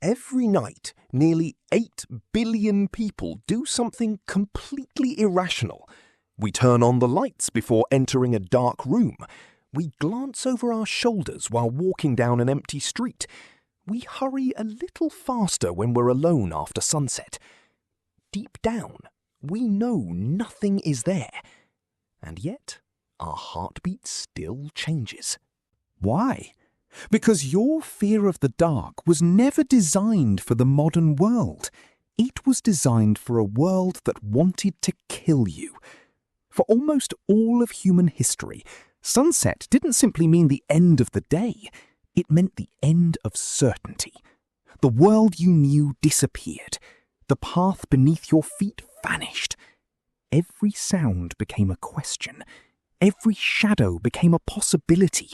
Every night, nearly 8 billion people do something completely irrational. We turn on the lights before entering a dark room. We glance over our shoulders while walking down an empty street. We hurry a little faster when we're alone after sunset. Deep down, we know nothing is there. And yet, our heartbeat still changes. Why? Because your fear of the dark was never designed for the modern world. It was designed for a world that wanted to kill you. For almost all of human history, sunset didn't simply mean the end of the day. It meant the end of certainty. The world you knew disappeared. The path beneath your feet vanished. Every sound became a question. Every shadow became a possibility.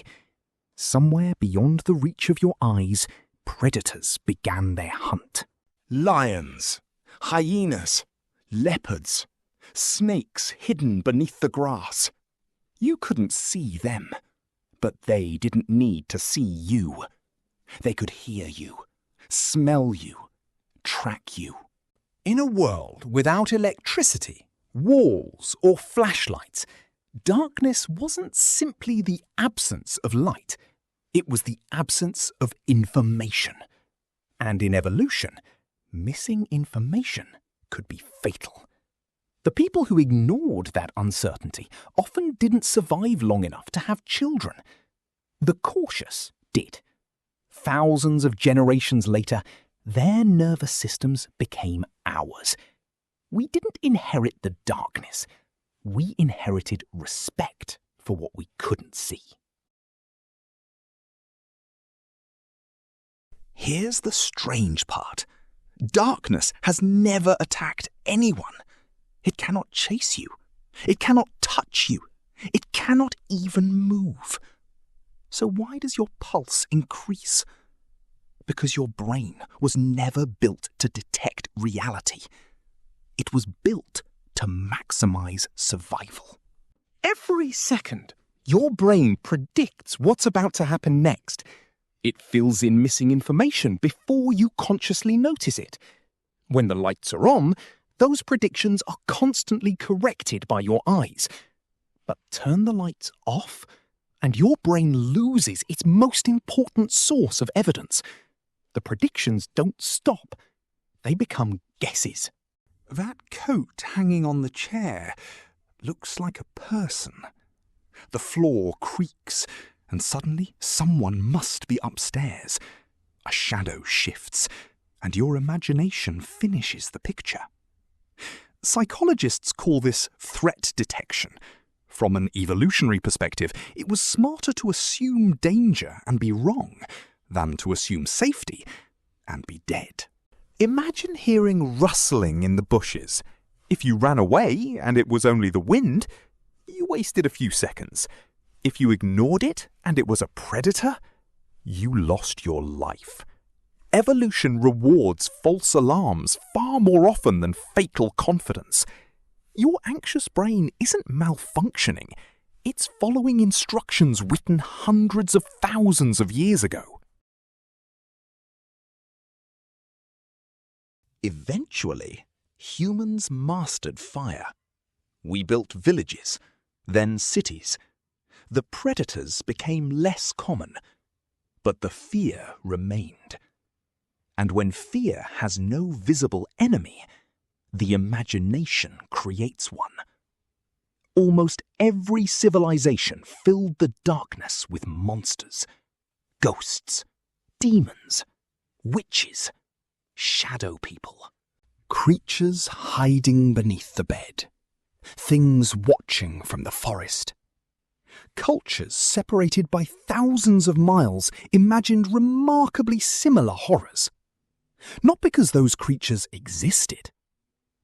Somewhere beyond the reach of your eyes, predators began their hunt. Lions, hyenas, leopards, snakes hidden beneath the grass. You couldn't see them, but they didn't need to see you. They could hear you, smell you, track you. In a world without electricity, walls, or flashlights, darkness wasn't simply the absence of light. It was the absence of information. And in evolution, missing information could be fatal. The people who ignored that uncertainty often didn't survive long enough to have children. The cautious did. Thousands of generations later, their nervous systems became ours. We didn't inherit the darkness. We inherited respect for what we couldn't see. Here's the strange part. Darkness has never attacked anyone. It cannot chase you. It cannot touch you. It cannot even move. So why does your pulse increase? Because your brain was never built to detect reality. It was built to maximize survival. Every second, your brain predicts what's about to happen next. It fills in missing information before you consciously notice it. When the lights are on, those predictions are constantly corrected by your eyes. But turn the lights off, and your brain loses its most important source of evidence. The predictions don't stop. They become guesses. That coat hanging on the chair looks like a person. The floor creaks, and suddenly someone must be upstairs. A shadow shifts, and your imagination finishes the picture. Psychologists call this threat detection. From an evolutionary perspective, it was smarter to assume danger and be wrong than to assume safety and be dead. Imagine hearing rustling in the bushes. If you ran away and it was only the wind, you wasted a few seconds. If you ignored it and it was a predator, you lost your life. Evolution rewards false alarms far more often than fatal confidence. Your anxious brain isn't malfunctioning. It's following instructions written hundreds of thousands of years ago. Eventually, humans mastered fire. We built villages, then cities. The predators became less common, but the fear remained. And when fear has no visible enemy, the imagination creates one. Almost every civilization filled the darkness with monsters, ghosts, demons, witches, shadow people. Creatures hiding beneath the bed. Things watching from the forest. Cultures separated by thousands of miles imagined remarkably similar horrors. Not because those creatures existed,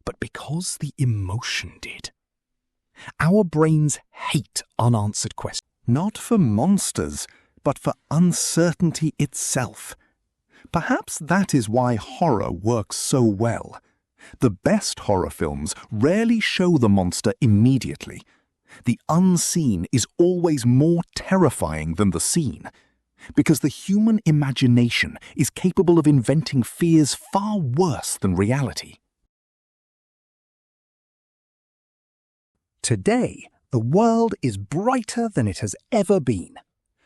but because the emotion did. Our brains hate unanswered questions. Not for monsters, but for uncertainty itself. Perhaps that is why horror works so well. The best horror films rarely show the monster immediately. The unseen is always more terrifying than the seen. Because the human imagination is capable of inventing fears far worse than reality. Today, the world is brighter than it has ever been.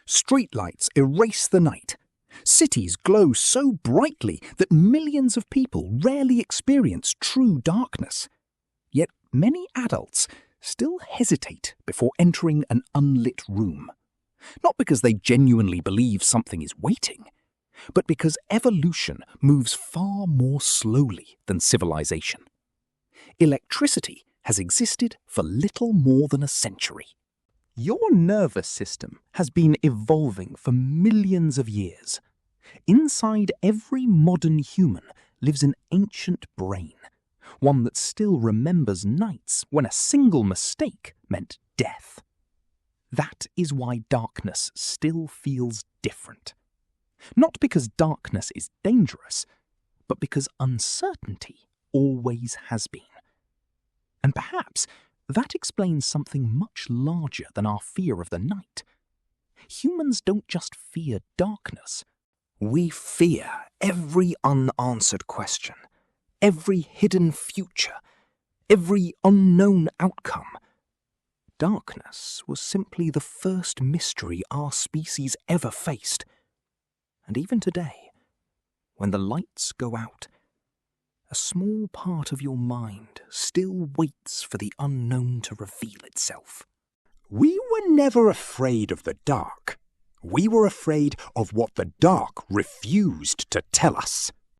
Streetlights erase the night. Cities glow so brightly that millions of people rarely experience true darkness. Yet many adults still hesitate before entering an unlit room. Not because they genuinely believe something is waiting, but because evolution moves far more slowly than civilization. Electricity has existed for little more than a century. Your nervous system has been evolving for millions of years. Inside every modern human lives an ancient brain, one that still remembers nights when a single mistake meant death. That is why darkness still feels different. Not because darkness is dangerous, but because uncertainty always has been. And perhaps that explains something much larger than our fear of the night. Humans don't just fear darkness. We fear every unanswered question, every hidden future, every unknown outcome. Darkness was simply the first mystery our species ever faced. And even today, when the lights go out, a small part of your mind still waits for the unknown to reveal itself. We were never afraid of the dark. We were afraid of what the dark refused to tell us.